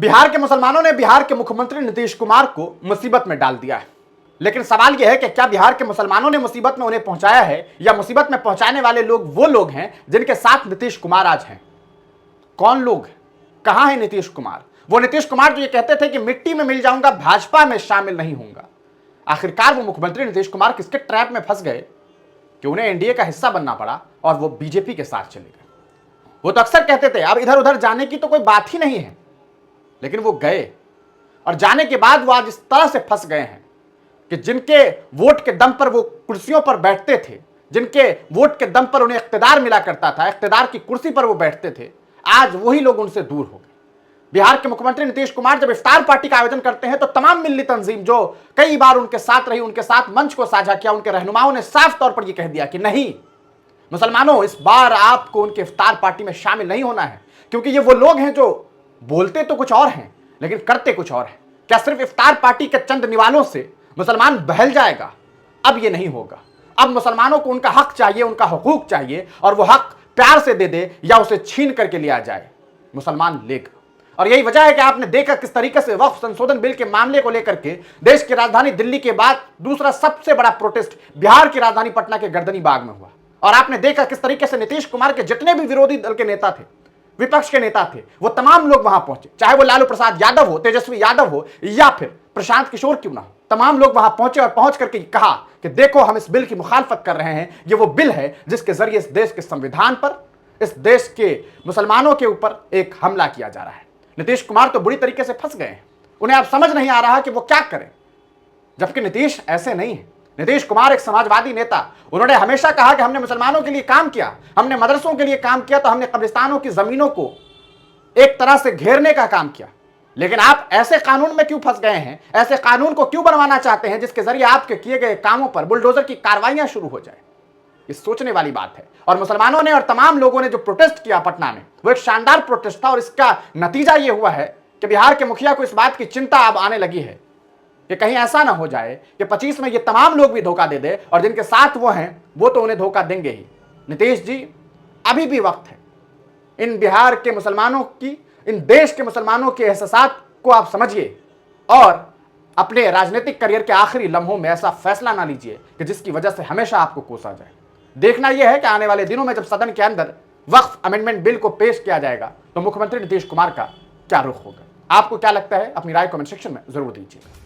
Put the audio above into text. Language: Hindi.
बिहार के मुसलमानों ने बिहार के मुख्यमंत्री नीतीश कुमार को मुसीबत में डाल दिया है। लेकिन सवाल यह है कि क्या बिहार के मुसलमानों ने मुसीबत में उन्हें पहुंचाया है, या मुसीबत में पहुंचाने वाले लोग वो लोग हैं जिनके साथ नीतीश कुमार आज हैं? कौन लोग हैं? कहां है नीतीश कुमार? वो नीतीश कुमार जो ये कहते थे कि मिट्टी में मिल जाऊंगा, भाजपा में शामिल नहीं होऊंगा। आखिरकार वो मुख्यमंत्री नीतीश कुमार किसके ट्रैप में फंस गए कि उन्हें एनडीए का हिस्सा बनना पड़ा और वो बीजेपी के साथ चले गए? वो तो अक्सर कहते थे अब इधर उधर जाने की तो कोई बात ही नहीं है, लेकिन वो गए और जाने के बाद वो आज इस तरह से फंस गए हैं कि जिनके वोट के दम पर वो कुर्सियों पर बैठते थे, जिनके वोट के दम पर उन्हें इख्तिदार मिला करता था, इख्तिदार की कुर्सी पर वो बैठते थे, आज वही लोग उनसे दूर हो गए। बिहार के मुख्यमंत्री नीतीश कुमार जब इफ्तार पार्टी का आयोजन करते हैं तो तमाम मिल्ली तंजीम जो कई बार उनके साथ रही, उनके साथ मंच को साझा किया, उनके रहनुमाओं ने साफ तौर पर यह कह दिया कि नहीं मुसलमानों, इस बार आपको उनके इफ्तार पार्टी में शामिल नहीं होना है, क्योंकि ये वो लोग हैं जो बोलते तो कुछ और हैं लेकिन करते कुछ और हैं। क्या सिर्फ इफ्तार पार्टी के चंद निवालों से मुसलमान बहल जाएगा? अब ये नहीं होगा। अब मुसलमानों को उनका हक चाहिए, उनका हुकूक चाहिए, और वो हक प्यार से दे दे या उसे छीन करके लिया जाए, मुसलमान लेगा। और यही वजह है कि आपने देखा किस तरीके से वक्फ संशोधन बिल के मामले को लेकर के देश की राजधानी दिल्ली के बाद दूसरा सबसे बड़ा प्रोटेस्ट बिहार की राजधानी पटना के गर्दनी बाग में हुआ। और आपने देखा किस तरीके से नीतीश कुमार के जितने भी विरोधी दल के नेता थे, विपक्ष के नेता थे, वो तमाम लोग वहां पहुंचे, चाहे वो लालू प्रसाद यादव हो, तेजस्वी यादव हो, या फिर प्रशांत किशोर क्यों ना हो। तमाम लोग वहां पहुंचे और पहुंच करके कहा कि देखो हम इस बिल की मुखालफत कर रहे हैं, ये वो बिल है जिसके जरिए इस देश के संविधान पर, इस देश के मुसलमानों के ऊपर एक हमला किया जा रहा है। नीतीश कुमार तो बुरी तरीके से फंस गए हैं, उन्हें अब समझ नहीं आ रहा कि वो क्या करें, जबकि नीतीश ऐसे नहीं है। नीतीश कुमार एक समाजवादी नेता, उन्होंने हमेशा कहा कि हमने मुसलमानों के लिए काम किया, हमने मदरसों के लिए काम किया, तो हमने कब्रिस्तानों की जमीनों को एक तरह से घेरने का काम किया। लेकिन आप ऐसे कानून में क्यों फंस गए हैं, ऐसे कानून को क्यों बनवाना चाहते हैं जिसके जरिए आपके किए गए कामों पर बुलडोजर की कार्रवाइयां शुरू हो जाए? ये सोचने वाली बात है। और मुसलमानों ने और तमाम लोगों ने जो प्रोटेस्ट किया पटना में, वो एक शानदार प्रोटेस्ट था, और इसका नतीजा ये हुआ है कि बिहार के मुखिया को इस बात की चिंता अब आने लगी है कि कहीं ऐसा ना हो जाए कि 25 में ये तमाम लोग भी धोखा दे दे, और जिनके साथ वो हैं वो तो उन्हें धोखा देंगे ही। नीतीश जी, अभी भी वक्त है। इन बिहार के मुसलमानों की, इन देश के मुसलमानों के एहसास को आप समझिए, और अपने राजनीतिक करियर के आखिरी लम्हों में ऐसा फैसला ना लीजिए कि जिसकी वजह से हमेशा आपको कोसा जाए। देखना यह है कि आने वाले दिनों में जब सदन के अंदर वक्फ अमेंडमेंट बिल को पेश किया जाएगा तो मुख्यमंत्री नीतीश कुमार का क्या रुख होगा। आपको क्या लगता है? अपनी राय कमेंट सेक्शन में जरूर दीजिएगा।